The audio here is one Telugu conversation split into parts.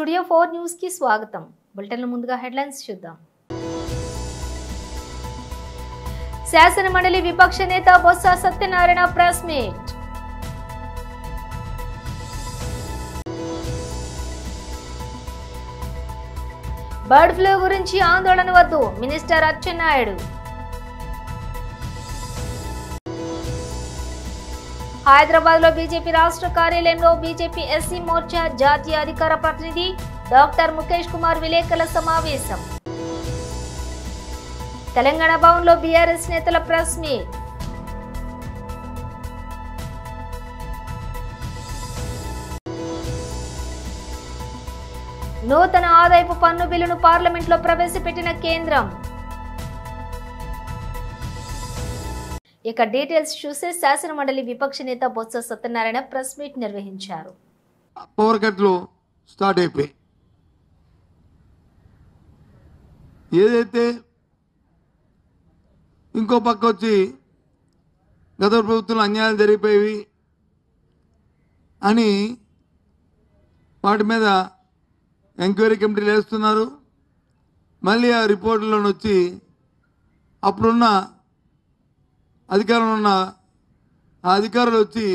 స్టూడియో 4 న్యూస్ కి స్వాగతం. బులెటిన్ ముందుగా హెడ్లైన్స్ చూద్దాం. శాసన మండలి విపక్ష నేత Botsa Satyanarayana press meet. Bird flu గురించి ఆందోళన వద్దు మినిస్టర్ అచ్చెన్నాయుడు. హైదరాబాద్ లో బీజేపీ రాష్ట్ర కార్యాలయంలో బీజేపీ ఎస్సీ మోర్చా జాతీయ అధికార ప్రతినిధి డాక్టర్ ముఖేష్ కుమార్ విలేకరుల సమావేశం. తెలంగాణ భవన్ లో బీఆర్ఎస్ నేతల ప్రెస్ మీట్. నూతన ఆదాయపు పన్ను బిల్లును పార్లమెంట్లో ప్రవేశపెట్టిన కేంద్రం. ఇక డీటెయిల్స్ చూసే శాసన మండలి విపక్ష నేత బొత్స సత్యనారాయణ ప్రెస్ మీట్ నిర్వహించారు. పవర్ కట్లు స్టార్ట్ అయిపోయి ఏదైతే ఇంకో పక్క వచ్చి గత ప్రభుత్వంలో అన్యాయాలు జరిగిపోయేవి అని వాటి మీద ఎంక్వైరీ కమిటీలు వేస్తున్నారు. మళ్ళీ ఆ రిపోర్టులను వచ్చి అప్పుడున్న అధికారంలో ఉన్న ఆ అధికారులు వచ్చి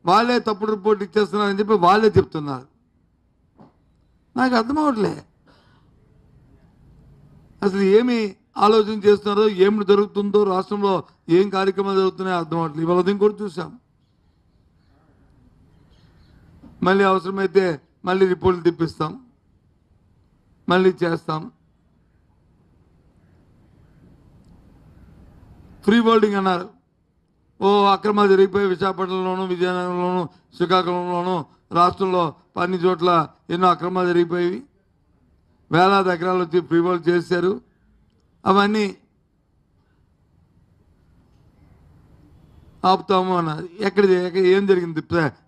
వాళ్ళే తప్పుడు రిపోర్ట్ ఇచ్చేస్తున్నారని చెప్పి వాళ్ళే చెప్తున్నారు. నాకు అర్థం అవ్వట్లే అసలు ఏమి ఆలోచన చేస్తున్నారో, ఏమి జరుగుతుందో, రాష్ట్రంలో ఏం కార్యక్రమాలు జరుగుతున్నాయో అర్థం అవ్వట్లేదు. ఇవాళ ఉదయం కూడా చూసాం. మళ్ళీ అవసరమైతే మళ్ళీ రిపోర్ట్లు తెప్పిస్తాం, మళ్ళీ చేస్తాం. ఫ్రీ బోర్డింగ్ అన్నారు. అక్రమాలు జరిగిపోయి విశాఖపట్నంలోను, విజయనగరంలోను, శ్రీకాకుళంలోను, రాష్ట్రంలో అన్ని చోట్ల ఎన్నో అక్రమాలు జరిగిపోయి వేలాది ఎకరాలు వచ్చి ఫ్రీ బోర్డ్ చేశారు. అవన్నీ ఆపుతాము అన్నారు. ఎక్కడ ఏం జరిగింది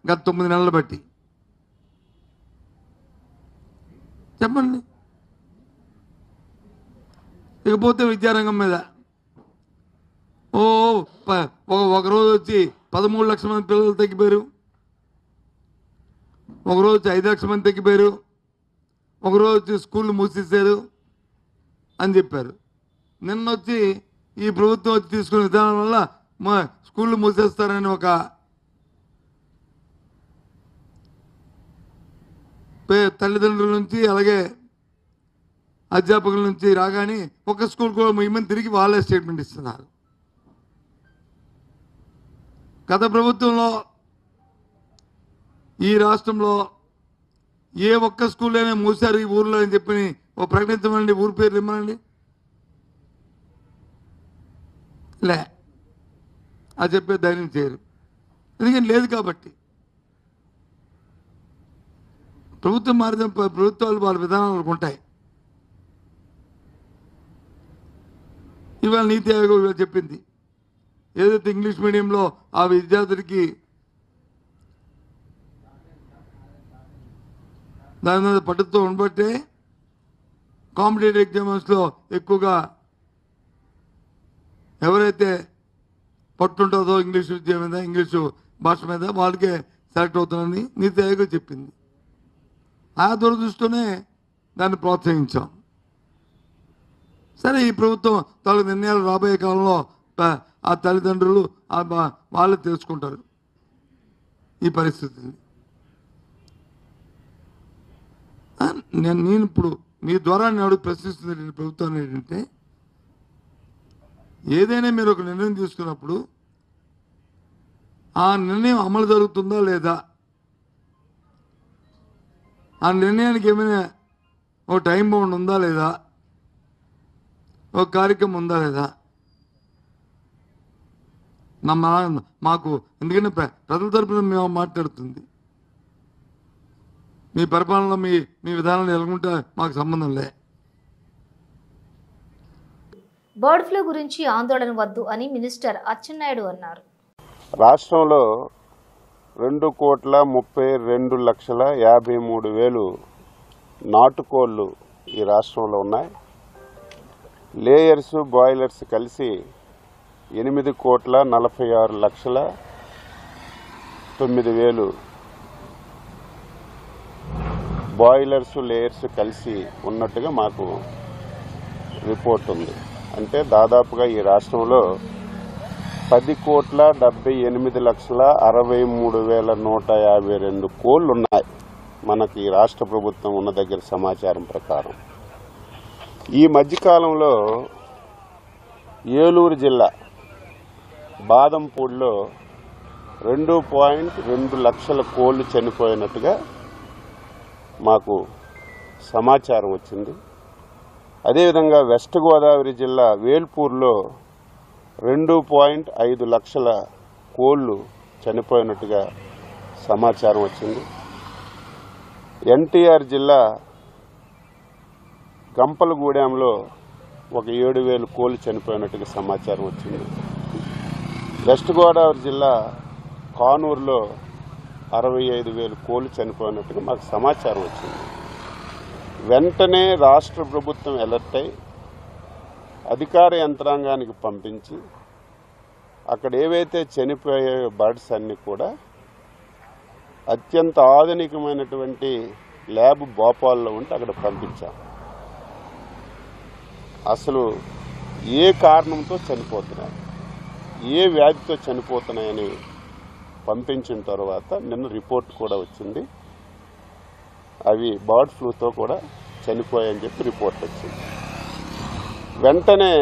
గత 9 నెలలు బట్టి చెప్పండి. ఇకపోతే విద్యారంగం మీద ఒకరోజు వచ్చి 13 లక్షల మంది పిల్లలు తగ్గిపోయారు, ఒకరోజు వచ్చి 5 లక్షల మంది తగ్గిపోయారు, ఒకరోజు వచ్చి స్కూళ్ళు మూసేశారు అని చెప్పారు. నిన్న వచ్చి ఈ ప్రభుత్వం వచ్చి తీసుకునే విధానం వల్ల స్కూళ్ళు మూసేస్తారని ఒక తల్లిదండ్రుల నుంచి అలాగే అధ్యాపకుల నుంచి రాగానే ఒక స్కూల్ కూడా ముయ్యమని తిరిగి వాళ్ళే స్టేట్మెంట్ ఇస్తున్నారు. గత ప్రభుత్వంలో ఈ రాష్ట్రంలో ఏ ఒక్క స్కూల్ అయినా మూసారు ఈ ఊర్లో అని చెప్పి ఓ ప్రకటించమండి, ఊరి పేర్లు ఇమ్మనండి. లే అది చెప్పే ధైర్యం చేయరు. ఎందుకంటే లేదు కాబట్టి. ప్రభుత్వం మారిన ప్రభుత్వాలు వాళ్ళ విధానాలు ఉంటాయి. ఇవాళ నీతి ఆయోగ్ చెప్పింది ఏదైతే ఇంగ్లీష్ మీడియంలో ఆ విద్యార్థులకి దాని మీద పట్టుతో ఉండబట్టే కాంపిటేటివ్ ఎగ్జామ్స్లో ఎక్కువగా ఎవరైతే పట్టుంటుందో ఇంగ్లీష్ విద్య మీద, ఇంగ్లీషు భాష మీద వాళ్ళకే సెలెక్ట్ అవుతుందని నీతి ఆయోగ్ చెప్పింది. ఆ దురదృష్టితోనే దాన్ని ప్రోత్సహించాం. సరే, ఈ ప్రభుత్వం తాలూకు నిర్ణయాలు రాబోయే కాలంలో ఆ తల్లిదండ్రులు వాళ్ళే తెలుసుకుంటారు ఈ పరిస్థితిని. నేను ఇప్పుడు మీ ద్వారా నేను ప్రశ్నిస్తుంది ప్రభుత్వాన్ని ఏంటంటే, ఏదైనా మీరు ఒక నిర్ణయం తీసుకున్నప్పుడు ఆ నిర్ణయం అమలు జరుగుతుందా లేదా, ఆ నిర్ణయానికి ఏమైనా ఒక టైం బౌండ్ ఉందా లేదా, ఒక కార్యక్రమం ఉందా లేదా. మాకు ఎందుకంటే ప్రజల తరపున మేము మాట్లాడుతుంది, మీ పరిపాలనలో మీ విధానాలు ఎలాగుంటే మాకు సంబంధం లే. బర్డ్ ఫ్లూ గురించి ఆందోళన వద్దు అని మినిస్టర్ అచ్చెన్నాయుడు అన్నారు. రాష్ట్రంలో 2,32,53,000 నాటుకోళ్లు ఈ రాష్ట్రంలో ఉన్నాయి. లేయర్స్, బాయిలర్స్ కలిసి 8,46,09,000 బాయిలర్స్ లేయర్స్ కలిసి ఉన్నట్టుగా మాకు రిపోర్ట్ ఉంది. అంటే దాదాపుగా ఈ రాష్ట్రంలో 10,78,63,152 కోళ్లు ఉన్నాయి. మనకి రాష్ట్ర ప్రభుత్వం ఉన్న దగ్గర సమాచారం ప్రకారం ఈ మధ్యకాలంలో ఏలూరు జిల్లా బాదంపూడిలో 2.2 లక్షల కోళ్లు చనిపోయినట్టుగా మాకు సమాచారం వచ్చింది. అదేవిధంగా వెస్ట్ గోదావరి జిల్లా వేల్పూర్లో 2.5 లక్షల కోళ్లు చనిపోయినట్టుగా సమాచారం వచ్చింది. ఎన్టీఆర్ జిల్లా గంపలగూడెంలో ఒక 7,000 కోళ్లు చనిపోయినట్టుగా సమాచారం వచ్చింది. వెస్ట్ గోదావరి జిల్లా కానూరులో 65,000 కోళ్లు చనిపోయినట్టుగా మాకు సమాచారం వచ్చింది. వెంటనే రాష్ట్ర ప్రభుత్వం అలర్ట్ అయి అధికార యంత్రాంగానికి పంపించి అక్కడ ఏవైతే చనిపోయే బర్డ్స్ అన్ని కూడా అత్యంత ఆధునికమైనటువంటి ల్యాబ్ భోపాల్లో ఉంటే అక్కడ పంపించాం. అసలు ఏ కారణంతో చనిపోతున్నాయి, ఏ వ్యాధితో చనిపోతున్నాయని పంపించిన తర్వాత నిన్న రిపోర్ట్ కూడా వచ్చింది. అవి బర్డ్ ఫ్లూతో కూడా చనిపోయాయని చెప్పి రిపోర్ట్ వచ్చింది. వెంటనే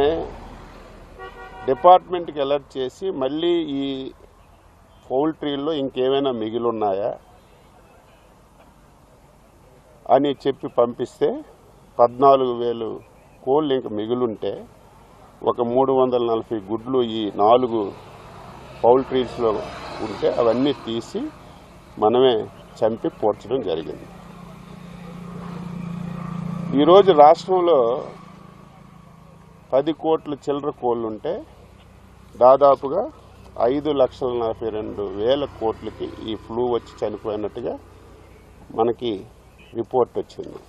డిపార్ట్మెంట్కి అలర్ట్ చేసి మళ్ళీ ఈ పౌల్ట్రీల్లో ఇంకేమైనా మిగిలిన్నాయా అని చెప్పి పంపిస్తే 14,000 కోళ్ళు ఇంక మిగిలింటే ఒక 340 గుడ్లు ఈ 4 పౌల్ట్రీస్లో ఉంటే అవన్నీ తీసి మనమే చంపి పోర్చడం జరిగింది. ఈరోజు రాష్ట్రంలో 10 కోట్ల చిల్లర కోళ్ళుంటే దాదాపుగా 5,42,000 కోట్లకి ఈ ఫ్లూ వచ్చి చనిపోయినట్టుగా మనకి రిపోర్ట్ వచ్చింది.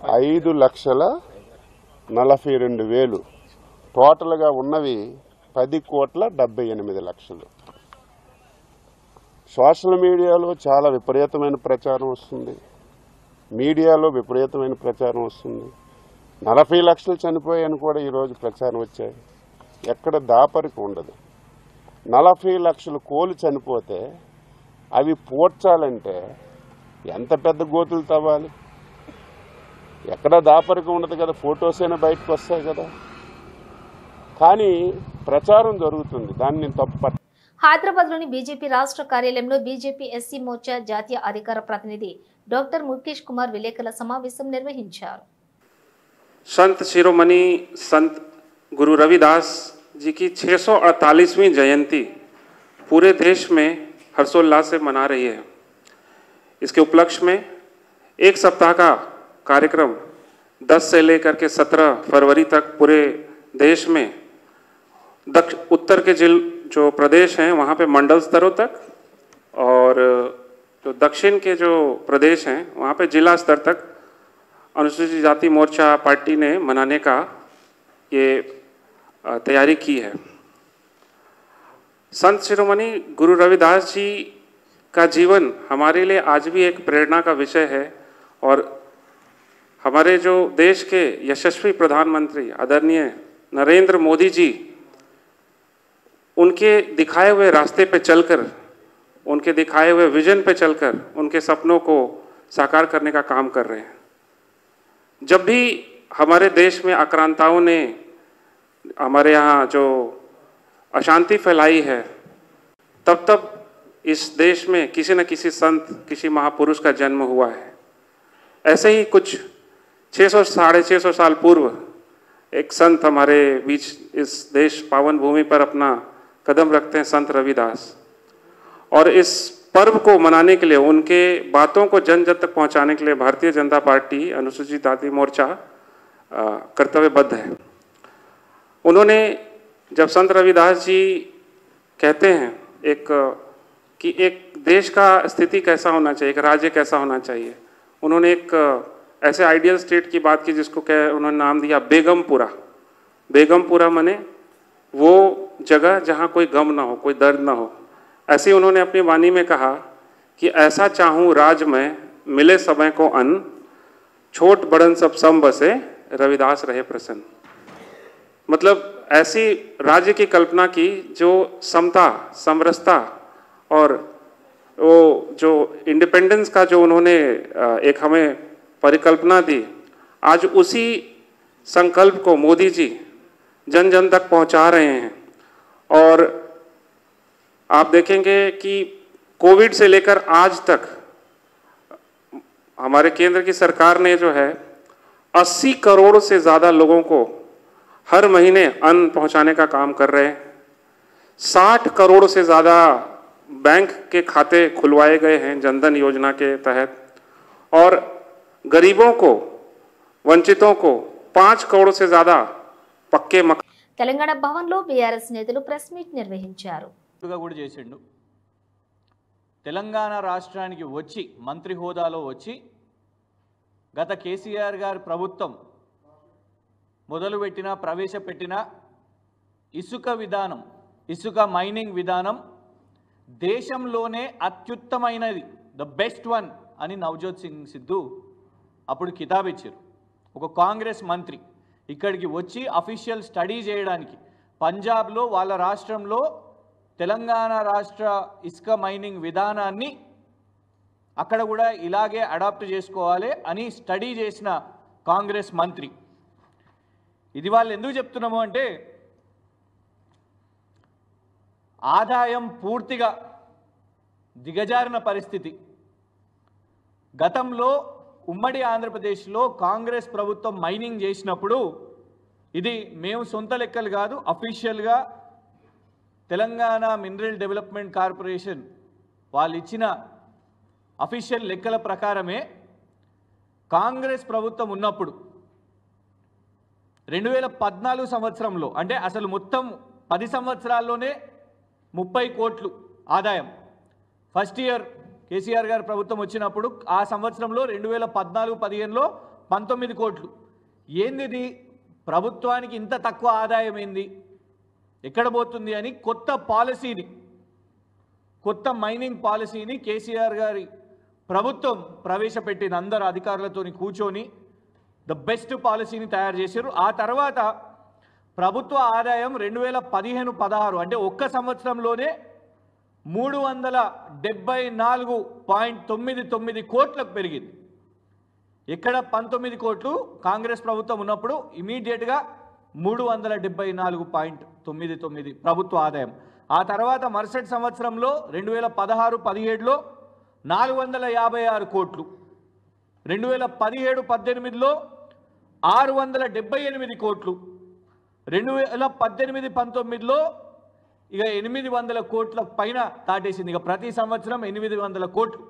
5,42,000 టోటల్గా ఉన్నవి 10,78,00,000. సోషల్ మీడియాలో చాలా విపరీతమైన ప్రచారం వస్తుంది, మీడియాలో విపరీతమైన ప్రచారం వస్తుంది. 40 లక్షలు చనిపోయాయని కూడా ఈరోజు ప్రచారం వచ్చాయి. ఎక్కడ దాపరికి ఉండదు. 40 లక్షల కోళ్ళు చనిపోతే అవి పోడ్చాలంటే ఎంత పెద్ద గోతులు తవ్వాలి? ఎక్కడ దాపరికి ఉండదు కదా, ఫొటోస్ అయినా బయటకు వస్తాయి కదా. కానీ ప్రచారం జరుగుతుంది, దాన్ని నేను తప్పు. హైదరాబాద్లోని బీజేపీ రాష్ట్ర కార్యాలయంలో బీజేపీ ఎస్సీ మోర్చా జాతీయ అధికార ప్రతినిధి డాక్టర్ ముఖేష్ కుమార్ విలేకరుల సమావేశం నిర్వహించారు. संत शिरोमणि संत गुरु रविदास जी की 648वीं जयंती पूरे देश में हर्षोल्लास से मना रही है। इसके उपलक्ष्य में एक सप्ताह का कार्यक्रम 10 से लेकर के 17 फरवरी तक पूरे देश में उत्तर के जो प्रदेश हैं वहाँ पे मंडल स्तरों तक और जो दक्षिण के जो प्रदेश हैं वहाँ पे जिला स्तर तक अनुसूचित जाति मोर्चा पार्टी ने मनाने का ये तैयारी की है। संत शिरोमणि गुरु रविदास जी का जीवन हमारे लिए आज भी एक प्रेरणा का विषय है और हमारे जो देश के यशस्वी प्रधानमंत्री आदरणीय नरेंद्र मोदी जी उनके दिखाए हुए रास्ते पे चलकर, उनके दिखाए हुए विजन पे चलकर उनके सपनों को साकार करने का काम कर रहे हैं। जब भी हमारे देश में आक्रांताओं ने हमारे यहाँ जो अशांति फैलाई है, तब तब इस देश में किसी न किसी संत, किसी महापुरुष का जन्म हुआ है। ऐसे ही कुछ 600-650 साल पूर्व एक संत हमारे बीच इस देश पावन भूमि पर अपना कदम रखते हैं, संत रविदास। और इस पर्व को मनाने के लिए, उनके बातों को जन जन तक पहुंचाने के लिए भारतीय जनता पार्टी अनुसूचित जाति मोर्चा कर्तव्यबद्ध है। उन्होंने जब संत रविदास जी कहते हैं कि एक देश का स्थिति कैसा होना चाहिए, एक राज्य कैसा होना चाहिए, उन्होंने एक ऐसे आइडियल स्टेट की बात की जिसको उन्होंने नाम दिया बेगमपुरा। बेगमपुरा माने वो जगह जहाँ कोई गम ना हो, कोई दर्द ना हो। ऐसे उन्होंने अपनी वाणी में कहा कि ऐसा चाहूँ राज में मिले समय को अन्न, छोट बड़न सब सम बसे, रविदास रहे प्रसन्न। मतलब ऐसी राज्य की कल्पना की जो समता, समरसता और वो जो इंडिपेंडेंस का जो उन्होंने एक हमें परिकल्पना दी, आज उसी संकल्प को मोदी जी जन जन तक पहुंचा रहे हैं। और आप देखेंगे कि कोविड से लेकर आज तक हमारे केंद्र की सरकार ने जो है 80 करोड़ से ज़्यादा लोगों को हर महीने अन्न पहुंचाने का काम कर रहे हैं। 60 करोड़ से ज़्यादा बैंक के खाते खुलवाए गए हैं जनधन योजना के तहत, और गरीबों को, वंचितों को 5 करोड़ से ज़्यादा పక్కే తెలంగాణ భవన్లో బీఆర్ఎస్ నేతలు ప్రెస్ మీట్ నిర్వహించారు. కూడా చేసిండు. తెలంగాణ రాష్ట్రానికి వచ్చి మంత్రి హోదాలో వచ్చి గత కేసీఆర్ గారి ప్రభుత్వం మొదలుపెట్టిన ప్రవేశపెట్టిన ఇసుక విధానం, ఇసుక మైనింగ్ విధానం దేశంలోనే అత్యుత్తమైనది, ద బెస్ట్ వన్ అని నవజోత్ సింగ్ సిద్ధు అప్పుడు కితాబ్ ఇచ్చారు. ఒక కాంగ్రెస్ మంత్రి ఇక్కడికి వచ్చి అఫీషియల్ స్టడీ చేయడానికి పంజాబ్లో వాళ్ళ రాష్ట్రంలో తెలంగాణ రాష్ట్ర ఇసుక మైనింగ్ విధానాన్ని అక్కడ కూడా ఇలాగే అడాప్ట్ చేసుకోవాలి అని స్టడీ చేసిన కాంగ్రెస్ మంత్రి. ఇది వాళ్ళు ఎందుకు చెప్తున్నాము అంటే, ఆదాయం పూర్తిగా దిగజారిన పరిస్థితి. గతంలో ఉమ్మడి ఆంధ్రప్రదేశ్లో కాంగ్రెస్ ప్రభుత్వం మైనింగ్ చేసినప్పుడు, ఇది మేము సొంత లెక్కలు కాదు, అఫీషియల్గా తెలంగాణ మినరల్ డెవలప్మెంట్ కార్పొరేషన్ వాళ్ళు ఇచ్చిన అఫీషియల్ లెక్కల ప్రకారమే కాంగ్రెస్ ప్రభుత్వం ఉన్నప్పుడు 2014 సంవత్సరంలో, అంటే అసలు మొత్తం 10 సంవత్సరాల్లోనే 30 కోట్లు ఆదాయం. ఫస్ట్ ఇయర్ కేసీఆర్ గారి ప్రభుత్వం వచ్చినప్పుడు ఆ సంవత్సరంలో 2014-15లో 19 కోట్లు. ఏంది ప్రభుత్వానికి ఇంత తక్కువ ఆదాయం ఏంది, ఎక్కడ పోతుంది అని కొత్త పాలసీని, కొత్త మైనింగ్ పాలసీని కేసీఆర్ గారి ప్రభుత్వం ప్రవేశపెట్టిన అందరు అధికారులతోని కూర్చొని ద బెస్ట్ పాలసీని తయారు చేశారు. ఆ తర్వాత ప్రభుత్వ ఆదాయం 2015-16 అంటే ఒక్క సంవత్సరంలోనే 374.99 కోట్లకు పెరిగింది. ఇక్కడ 19 కోట్లు కాంగ్రెస్ ప్రభుత్వం ఉన్నప్పుడు ఇమీడియట్గా 374.99 ప్రభుత్వ ఆదాయం. ఆ తర్వాత మరుసటి సంవత్సరంలో 2016-17లో 456 కోట్లు, 2017-18లో 678 కోట్లు, 2018-19లో ఇక 800 కోట్ల పైన దాటేసింది. ఇక ప్రతి సంవత్సరం 800 కోట్లు.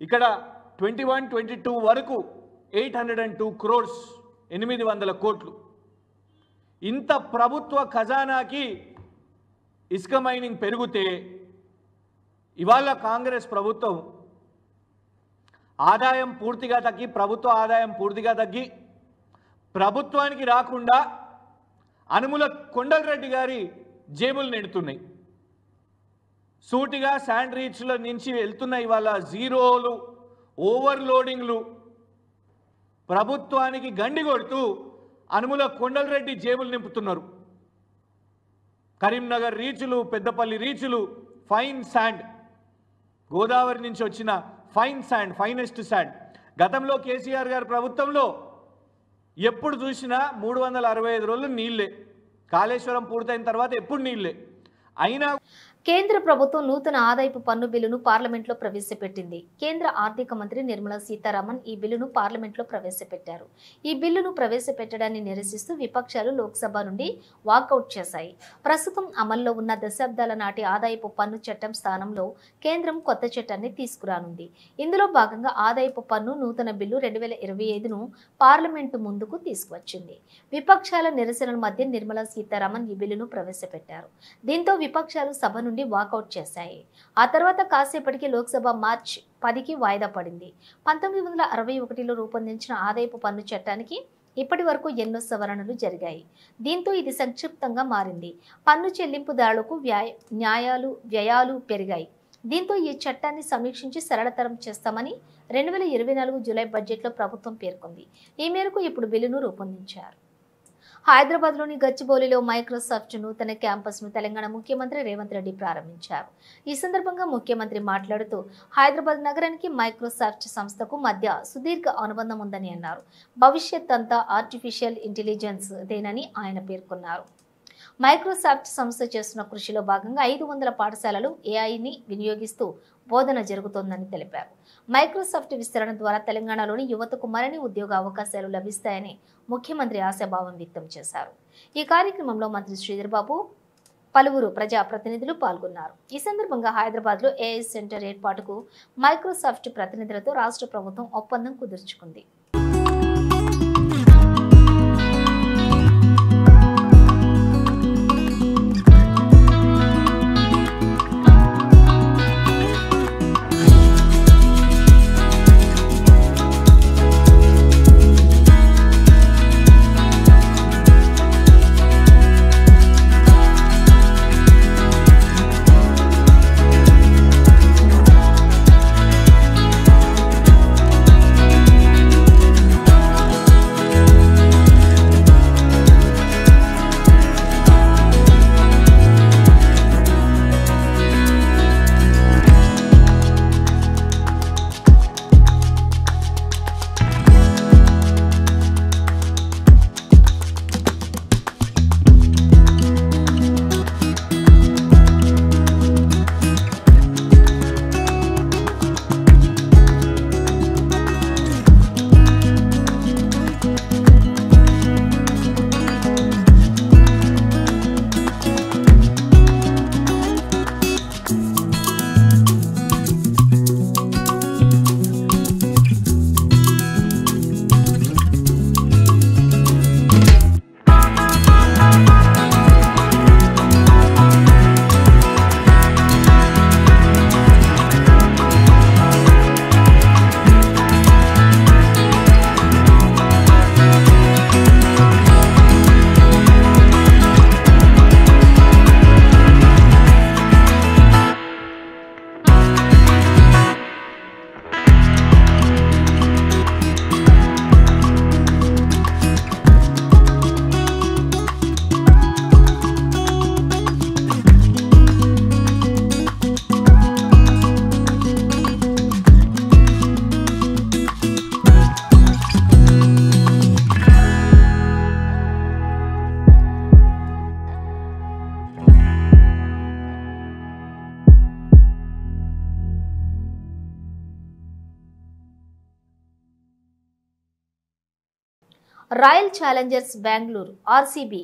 ఇక్కడ 21-22 వరకు 802 crores, 800 కోట్లు. ఇంత ప్రభుత్వ ఖజానాకి ఇసుక మైనింగ్ పెరిగితే ఇవాళ కాంగ్రెస్ ప్రభుత్వం ఆదాయం పూర్తిగా తగ్గి, ప్రభుత్వ ఆదాయం పూర్తిగా తగ్గి, ప్రభుత్వానికి రాకుండా అనుముల కొండలరెడ్డి గారి జేబులు నిండుతున్నాయి. సూటిగా శాండ్ రీచ్ల నుంచి వెళ్తున్నాయి ఇవాళ జీరోలు, ఓవర్లోడింగ్లు. ప్రభుత్వానికి గండి కొడుతూ అనుముల కొండలరెడ్డి జేబులు నింపుతున్నారు. కరీంనగర్ రీచులు, పెద్దపల్లి రీచులు, ఫైన్ శాండ్, గోదావరి నుంచి వచ్చిన ఫైన్ శాండ్, ఫైనెస్ట్ శాండ్. గతంలో కేసీఆర్ గారి ప్రభుత్వంలో ఎప్పుడు చూసినా 365 రోజులు నీళ్ళే. కాళేశ్వరం పూర్తయిన తర్వాత ఎప్పుడు నీళ్ళే. అయినా కేంద్ర ప్రభుత్వం నూతన ఆదాయపు పన్ను బిల్లును పార్లమెంట్లో ప్రవేశపెట్టింది. కేంద్ర ఆర్థిక మంత్రి నిర్మలా సీతారామన్ ఈ బిల్లును పార్లమెంట్లో ప్రవేశపెట్టారు. ఈ బిల్లును ప్రవేశపెట్టడాన్ని నిరసిస్తూ విపక్షాలు లోక్సభ నుండి వాకౌట్ చేశాయి. ప్రస్తుతం అమల్లో ఉన్న దశాబ్దాల నాటి ఆదాయపు పన్ను చట్టం స్థానంలో కేంద్రం కొత్త చట్టాన్ని తీసుకురానుంది. ఇందులో భాగంగా ఆదాయపు పన్ను నూతన బిల్లు 2025ను పార్లమెంటు ముందుకు తీసుకువచ్చింది. విపక్షాల నిరసనల మధ్య నిర్మలా సీతారామన్ ఈ బిల్లును ప్రవేశపెట్టారు. దీంతో విపక్షాలు సభ నుండి వాకౌట్ చేశాయి. ఆ తర్వాత కాసేపటికి లోక్సభ మార్చి 10కి వాయిదా పడింది. 1961లో రూపొందించిన ఆదాయపు పన్ను చట్టానికి ఇప్పటి వరకు ఎన్నో సవరణలు జరిగాయి. దీంతో ఇది సంక్షిప్తంగా మారింది. పన్ను చెల్లింపుదారులకు వ్యయాలు పెరిగాయి. దీంతో ఈ చట్టాన్ని సమీక్షించి సరళతరం చేస్తామని 2024 జూలై బడ్జెట్లో ప్రభుత్వం పేర్కొంది. ఈ మేరకు ఇప్పుడు బిల్లును రూపొందించారు. హైదరాబాద్లోని గచ్చిబౌలిలో మైక్రోసాఫ్ట్ నూతన క్యాంపస్ను తెలంగాణ ముఖ్యమంత్రి రేవంత్ రెడ్డి ప్రారంభించారు. ఈ సందర్భంగా ముఖ్యమంత్రి మాట్లాడుతూ హైదరాబాద్ నగరానికి మైక్రోసాఫ్ట్ సంస్థకు మధ్య సుదీర్ఘ అనుబంధం ఉందని అన్నారు. భవిష్యత్ అంతా ఆర్టిఫిషియల్ ఇంటెలిజెన్స్ దేనని ఆయన పేర్కొన్నారు. మైక్రోసాఫ్ట్ సంస్థ చేస్తున్న కృషిలో భాగంగా 500 పాఠశాలలు ఏఐని వినియోగిస్తూ బోధన జరుగుతోందని తెలిపారు. మైక్రోసాఫ్ట్ విస్తరణ ద్వారా తెలంగాణలోని యువతకు మరిన్ని ఉద్యోగ అవకాశాలు లభిస్తాయని ముఖ్యమంత్రి ఆశాభావం వ్యక్తం చేశారు. ఈ కార్యక్రమంలో మంత్రి శ్రీధర్ బాబు, పలువురు ప్రజాప్రతినిధులు పాల్గొన్నారు. ఈ సందర్భంగా హైదరాబాద్లో ఏఐ సెంటర్ ఏర్పాటుకు మైక్రోసాఫ్ట్ ప్రతినిధులతో రాష్ట్ర ప్రభుత్వం ఒప్పందం కుదుర్చుకుంది. Royal Challengers Bengaluru RCB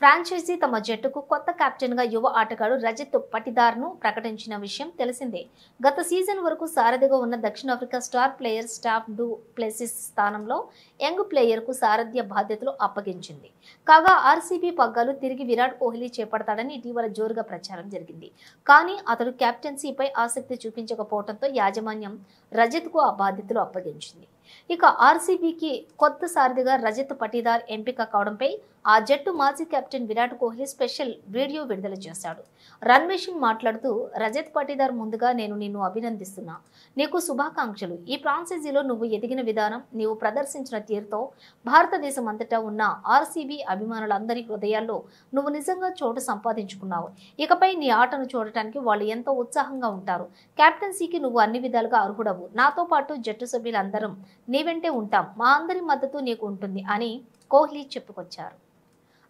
franchisee తమ జట్టుకు కొత్త కెప్టెన్గా యువ ఆటగాడు రజత్ పటిదార్ను ప్రకటించిన విషయం తెలిసిందే. గత సీజన్ వరకు సారథిగా ఉన్న దక్షిణాఫ్రికా star player staff du Plessis స్థానంలో యంగ్ ప్లేయర్కు సారథ్య బాధ్యతలు అప్పగించింది. కాగా ఆర్సీబీ పగ్గాలు తిరిగి విరాట్ కోహ్లీ చేపడతాడని ఇటీవల జోరుగా ప్రచారం జరిగింది. కానీ అతడు కెప్టెన్సీపై ఆసక్తి చూపించకపోవడంతో యాజమాన్యం రజత్కు ఆ బాధ్యతలు అప్పగించింది. ఇక ఆర్సీబీకి కొత్త సారథిగా రజత్ పటిదార్ ఎంపిక కావడంపై ఆ జట్టు మాజీ captain Virat Kohli special video విడుదల చేశాడు. రణ్వీర్ సింగ్ మాట్లాడుతూ, రజత్ పటిదార్, ముందుగా నేను నిన్ను అభినందిస్తున్నా. నీకు శుభాకాంక్షలు. ఈ ఫ్రాంచైజీలో నువ్వు ఎదిగిన విధానం, నీవు ప్రదర్శించిన తీరుతో భారతదేశం అంతటా ఉన్న ఆర్సీబీ అభిమానులందరి హృదయాల్లో నువ్వు నిజంగా చోటు సంపాదించుకున్నావు. ఇకపై నీ ఆటను చూడటానికి వాళ్ళు ఎంతో ఉత్సాహంగా ఉంటారు. కెప్టెన్సీకి నువ్వు అన్ని విధాలుగా అర్హుడవు. నాతో పాటు జట్టు సభ్యులందరం నీ వెంటే ఉంటాం. మా అందరి మద్దతు నీకు ఉంటుంది అని కోహ్లీ చెప్పుకొచ్చారు.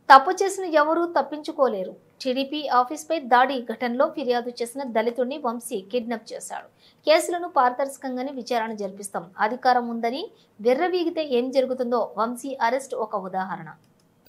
తప్పు చేసిన ఎవరూ తప్పించుకోలేరు. టీడీపీ ఆఫీస్పై దాడి ఘటనలో ఫిర్యాదు చేసిన దళితుడిని వంశీ కిడ్నాప్ చేశాడు. కేసులను పారదర్శకంగానే విచారణ జరిపిస్తాం. అధికారం ఉందని విర్రవీగితే ఏం జరుగుతుందో వంశీ అరెస్ట్ ఒక ఉదాహరణ.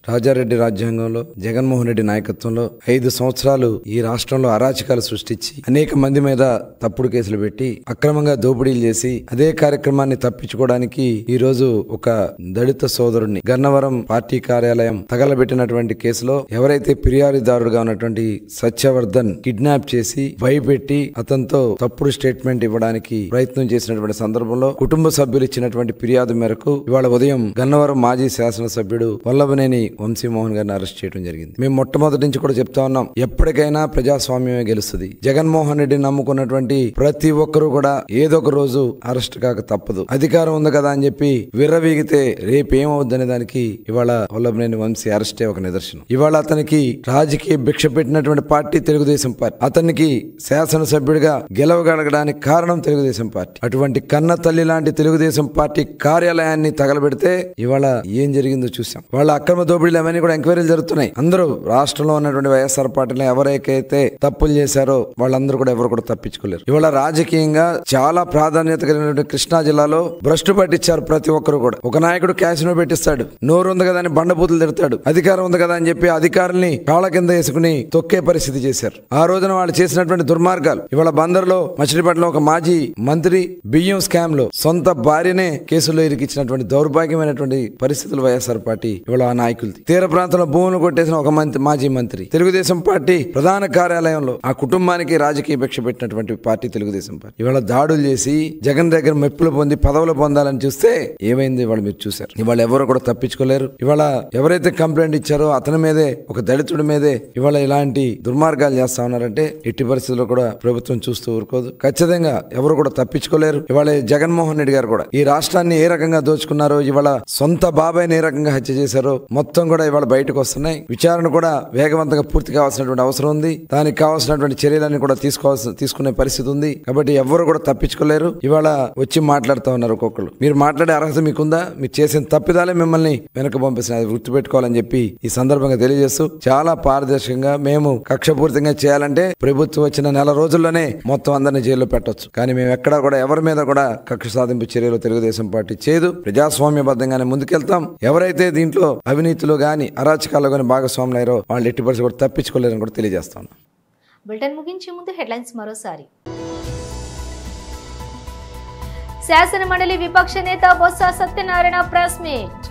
రాజారెడ్డి రాజ్యాంగంలో జగన్మోహన్ రెడ్డి నాయకత్వంలో 5 సంవత్సరాలు ఈ రాష్ట్రంలో అరాచకాలు సృష్టించి అనేక మంది మీద తప్పుడు కేసులు పెట్టి అక్రమంగా దోపిడీలు చేసి అదే కార్యక్రమాన్ని తప్పించుకోవడానికి ఈ రోజు ఒక దళిత సోదరుడిని గన్నవరం పార్టీ కార్యాలయం తగలబెట్టినటువంటి కేసులో ఎవరైతే ఫిర్యాదుదారుడుగా ఉన్నటువంటి సత్యవర్ధన్ కిడ్నాప్ చేసి భయపెట్టి అతనితో తప్పుడు స్టేట్మెంట్ ఇవ్వడానికి ప్రయత్నం చేసినటువంటి సందర్భంలో కుటుంబ సభ్యులు ఇచ్చినటువంటి ఫిర్యాదు మేరకు ఇవాళ ఉదయం గన్నవరం మాజీ శాసనసభ్యుడు వల్లభనేని వంశీమోహన్ గారిని అరెస్ట్ చేయడం జరిగింది. మేము మొట్టమొదటి నుంచి కూడా చెప్తా ఉన్నాం, ఎప్పటికైనా ప్రజాస్వామ్యమే గెలుస్తుంది. జగన్మోహన్ రెడ్డిని నమ్ముకున్నటువంటి ప్రతి ఒక్కరూ కూడా ఏదో ఒక రోజు అరెస్ట్ కాక తప్పదు. అధికారం ఉంది కదా అని చెప్పి విర్రవీగితే రేపేమవుద్దనే దానికి ఇవాళ వల్లభనేని వంశీ అరెస్టే ఒక నిదర్శనం. ఇవాళ అతనికి రాజకీయ భిక్ష పెట్టినటువంటి పార్టీ తెలుగుదేశం పార్టీ. అతనికి శాసనసభ్యుడిగా గెలవగలగడానికి కారణం తెలుగుదేశం పార్టీ. అటువంటి కన్న తల్లి లాంటి తెలుగుదేశం పార్టీ కార్యాలయాన్ని తగలబెడితే ఇవాళ ఏం జరిగిందో చూసాం. వాళ్ళ అక్రమ దోపిడీలు అవన్నీ కూడా ఎంక్వైరీలు జరుగుతున్నాయి. అందరూ రాష్ట్రంలో ఉన్నటువంటి వైఎస్ఆర్ పార్టీలో ఎవరైతే తప్పులు చేశారో వాళ్ళందరూ కూడా ఎవరు కూడా తప్పించుకోలేరు. ఇవాళ రాజకీయంగా చాలా ప్రాధాన్యత కలిగినటువంటి కృష్ణా జిల్లాలో భ్రష్టు పట్టించారు ప్రతి ఒక్కరు కూడా. ఒక నాయకుడు క్యాసినో పెట్టిస్తాడు, నోరు ఉంది కదా అని బండబూతులు తిడతాడు, అధికారం ఉంది కదా అని చెప్పి అధికారుల్ని కాళ్ళ కింద వేసుకుని తొక్కే పరిస్థితి చేశారు. ఆ రోజున వాళ్ళు చేసినటువంటి దుర్మార్గాలు. ఇవాళ బందర్లో మచిలీపట్నంలో ఒక మాజీ మంత్రి బియ్యం స్కామ్ లో సొంత భార్యనే కేసులో ఇరికించినటువంటి దౌర్భాగ్యమైనటువంటి పరిస్థితులు వైఎస్ఆర్ పార్టీ ఇవాళ ఆ నాయకులది. తీర ప్రాంతంలో భూములు కొట్టేసిన ఒక మాజీ మంత్రి. తెలుగుదేశం పార్టీ ప్రధాన కార్యాలయంలో ఆ కుటుంబానికి రాజకీయ భిక్ష పెట్టినటువంటి పార్టీ తెలుగుదేశం పార్టీ. ఇవాళ దాడులు చేసి జగన్ దగ్గర మెప్పులు పొంది పదవులు పొందాలని చూస్తే ఏమైంది ఇవాళ మీరు చూశారు. ఇవాళ ఎవరు కూడా తప్పించుకోలేరు. ఇవాళ ఎవరైతే కంప్లైంట్ ఇచ్చారో అతని మీదే, ఒక దళితుడి మీదే ఇవాళ ఇలాంటి దుర్మార్గాలు చేస్తా ఉన్నారంటే ఎట్టి పరిస్థితుల్లో కూడా ప్రభుత్వం చూస్తూ ఊరుకోదు. ఖచ్చితంగా ఎవరు కూడా తప్పించుకోలేరు. ఇవాళ జగన్మోహన్ రెడ్డి గారు కూడా ఈ రాష్ట్రాన్ని ఏ రకంగా దోచుకున్నారో, ఇవాళ సొంత బాబాయ్ని ఏ రకంగా హత్య చేశారో మొత్తం కూడా ఇవాళ బయటకు వస్తున్నాయి. విచారణ కూడా వేగవంతంగా పూర్తి కావాల్సినటువంటి అవసరం ఉంది. దానికి కావాల్సినటువంటి చర్యలన్నీ కూడా తీసుకునే పరిస్థితి ఉంది. కాబట్టి ఎవరు కూడా తప్పించుకోలేరు. ఇవాళ వచ్చి మాట్లాడుతూ ఉన్నారు ఒక్కొక్కరు. మీరు మాట్లాడే అర్హత మీకుందా? మీరు చేసిన తప్పిదాలే మిమ్మల్ని వెనక పంపిస్తున్న గుర్తుపెట్టుకోవాలని చెప్పి ఈ సందర్భంగా తెలియజేస్తూ, చాలా పారదర్శకంగా మేము కక్షపూరితంగా చేయాలంటే ప్రభుత్వం వచ్చిన నెల రోజుల్లోనే మొత్తం అందరినీ జైల్లో పెట్టొచ్చు. కానీ మేము ఎక్కడా కూడా ఎవరి మీద కూడా కక్ష సాధింపు చర్యలు తెలుగుదేశం పార్టీ చేయదు. ప్రజాస్వామ్యబద్ధంగానే ముందుకెళ్తాం. ఎవరైతే దీంట్లో అవినీతిలో గాని అరాచకాల్లో గాని భాగస్వాములు అయ్యారో వాళ్ళు ఎట్టి పరిస్థితి కూడా తప్పించుకోలేరని కూడా తెలియజేస్తాను. బులెటిన్ ముగించే ముందు హెడ్లైన్స్ మరోసారి. శాసన మండలి విపక్ష నేత Botsa Satyanarayana press meet.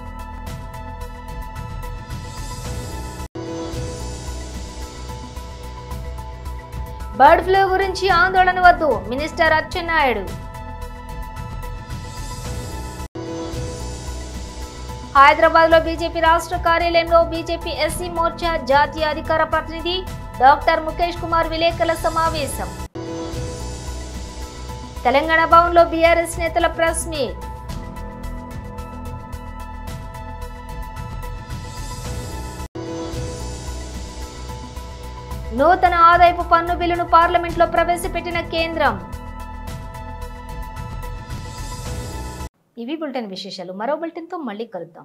Bird flu గురించి ఆందోళన వద్దు, మినిస్టర్ అచ్చెన్నాయుడు. హైదరాబాద్ లో బీజేపీ రాష్ట్ర కార్యాలయంలో బీజేపీ ఎస్సీ మోర్చా జాతీయ అధికార ప్రతినిధి డాక్టర్ ముఖేష్ కుమార్ విలేకరుల సమావేశం. తెలంగాణ భవన్ లో బీఆర్ఎస్ నేతల ప్రెస్ మీట్. నూతన ఆదాయపు పన్ను బిల్లును పార్లమెంట్లో ప్రవేశపెట్టిన కేంద్రం. ఇవి బులెటిన్ విశేషాలు. మరో బులెటిన్తో మళ్ళీ కలుద్దాం.